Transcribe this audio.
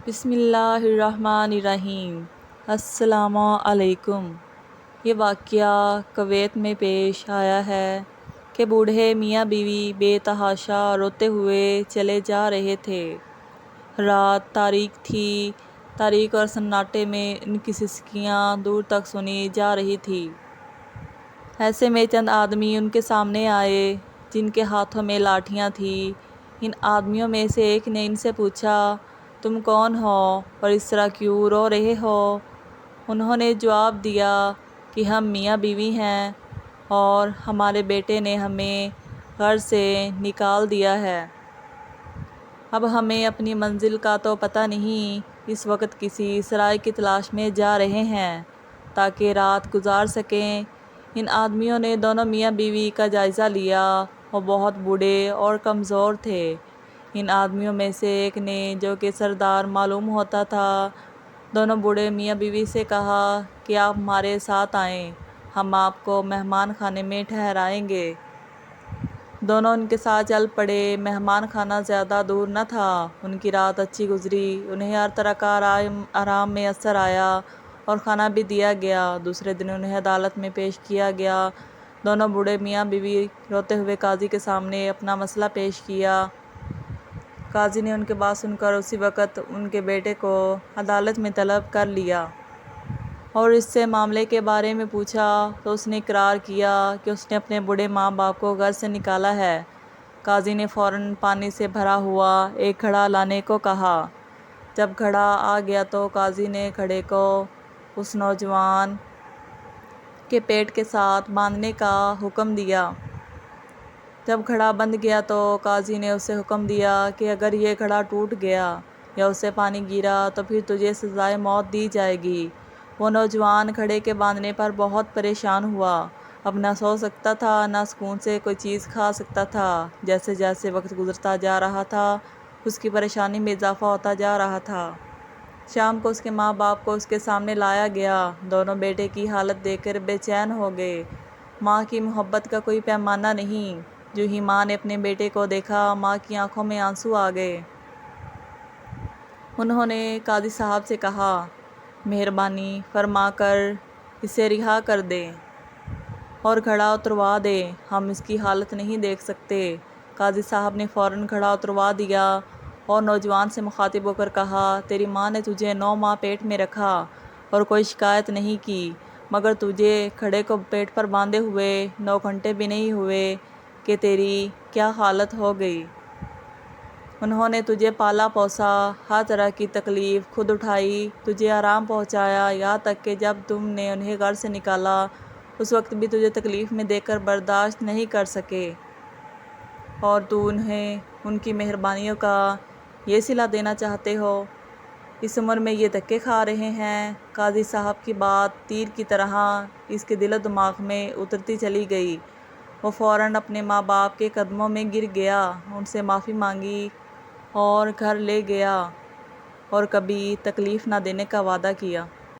بسم اللہ الرحمن الرحیم۔ السلام علیکم۔ یہ واقعہ کویت میں پیش آیا ہے کہ بوڑھے میاں بیوی بے تحاشا روتے ہوئے چلے جا رہے تھے۔ رات تاریک تھی، تاریک اور سناٹے میں ان کی سسکیاں دور تک سنی جا رہی تھیں۔ ایسے میں چند آدمی ان کے سامنے آئے جن کے ہاتھوں میں لاٹھیاں تھیں۔ ان آدمیوں میں سے ایک نے ان سے پوچھا، تم کون ہو اور اس طرح کیوں رو رہے ہو؟ انہوں نے جواب دیا کہ ہم میاں بیوی ہیں اور ہمارے بیٹے نے ہمیں گھر سے نکال دیا ہے۔ اب ہمیں اپنی منزل کا تو پتہ نہیں، اس وقت کسی سرائے کی تلاش میں جا رہے ہیں تاکہ رات گزار سکیں۔ ان آدمیوں نے دونوں میاں بیوی کا جائزہ لیا۔ وہ بہت بوڑھے اور کمزور تھے۔ ان آدمیوں میں سے ایک نے، جو کہ سردار معلوم ہوتا تھا، دونوں بوڑھے میاں بیوی سے کہا کہ آپ ہمارے ساتھ آئیں، ہم آپ کو مہمان خانے میں ٹھہرائیں گے۔ دونوں ان کے ساتھ چل پڑے۔ مہمان خانہ زیادہ دور نہ تھا۔ ان کی رات اچھی گزری۔ انہیں ہر طرح کا آرام میسر آیا اور کھانا بھی دیا گیا۔ دوسرے دن انہیں عدالت میں پیش کیا گیا۔ دونوں بوڑھے میاں بیوی روتے ہوئے قاضی کے سامنے اپنا مسئلہ پیش کیا۔ قاضی نے ان کی بات سن کر اسی وقت ان کے بیٹے کو عدالت میں طلب کر لیا اور اس سے معاملے کے بارے میں پوچھا تو اس نے اقرار کیا کہ اس نے اپنے بوڑھے ماں باپ کو گھر سے نکالا ہے۔ قاضی نے فوراً پانی سے بھرا ہوا ایک گھڑا لانے کو کہا۔ جب گھڑا آ گیا تو قاضی نے گھڑے کو اس نوجوان کے پیٹ کے ساتھ باندھنے کا حکم دیا۔ جب گھڑا بندھ گیا تو قاضی نے اسے حکم دیا کہ اگر یہ گھڑا ٹوٹ گیا یا اس سے پانی گرا تو پھر تجھے سزائے موت دی جائے گی۔ وہ نوجوان گھڑے کے باندھنے پر بہت پریشان ہوا۔ اب نہ سو سکتا تھا، نہ سکون سے کوئی چیز کھا سکتا تھا۔ جیسے جیسے وقت گزرتا جا رہا تھا، اس کی پریشانی میں اضافہ ہوتا جا رہا تھا۔ شام کو اس کے ماں باپ کو اس کے سامنے لایا گیا۔ دونوں بیٹے کی حالت دیکھ کر بے چین ہو گئے۔ ماں کی محبت کا کوئی پیمانہ نہیں۔ جو ہی ماں نے اپنے بیٹے کو دیکھا، ماں کی آنکھوں میں آنسو آ گئے۔ انہوں نے قاضی صاحب سے کہا، مہربانی فرما کر اسے رہا کر دیں اور گھڑا اتروا دیں، ہم اس کی حالت نہیں دیکھ سکتے۔ قاضی صاحب نے فوراً گھڑا اتروا دیا اور نوجوان سے مخاطب ہو کر کہا، تیری ماں نے تجھے 9 ماہ پیٹ میں رکھا اور کوئی شکایت نہیں کی، مگر تجھے گھڑے کو پیٹ پر باندھے ہوئے 9 گھنٹے بھی نہیں ہوئے کہ تیری کیا حالت ہو گئی۔ انہوں نے تجھے پالا پوسا، ہر طرح کی تکلیف خود اٹھائی، تجھے آرام پہنچایا، یہاں تک کہ جب تم نے انہیں گھر سے نکالا اس وقت بھی تجھے تکلیف میں دیکھ کر برداشت نہیں کر سکے، اور تو انہیں ان کی مہربانیوں کا یہ صلہ دینا چاہتے ہو۔ اس عمر میں یہ دھکے کھا رہے ہیں۔ قاضی صاحب کی بات تیر کی طرح اس کے دل و دماغ میں اترتی چلی گئی۔ وہ فوراً اپنے ماں باپ کے قدموں میں گر گیا، ان سے معافی مانگی اور گھر لے گیا اور کبھی تکلیف نہ دینے کا وعدہ کیا۔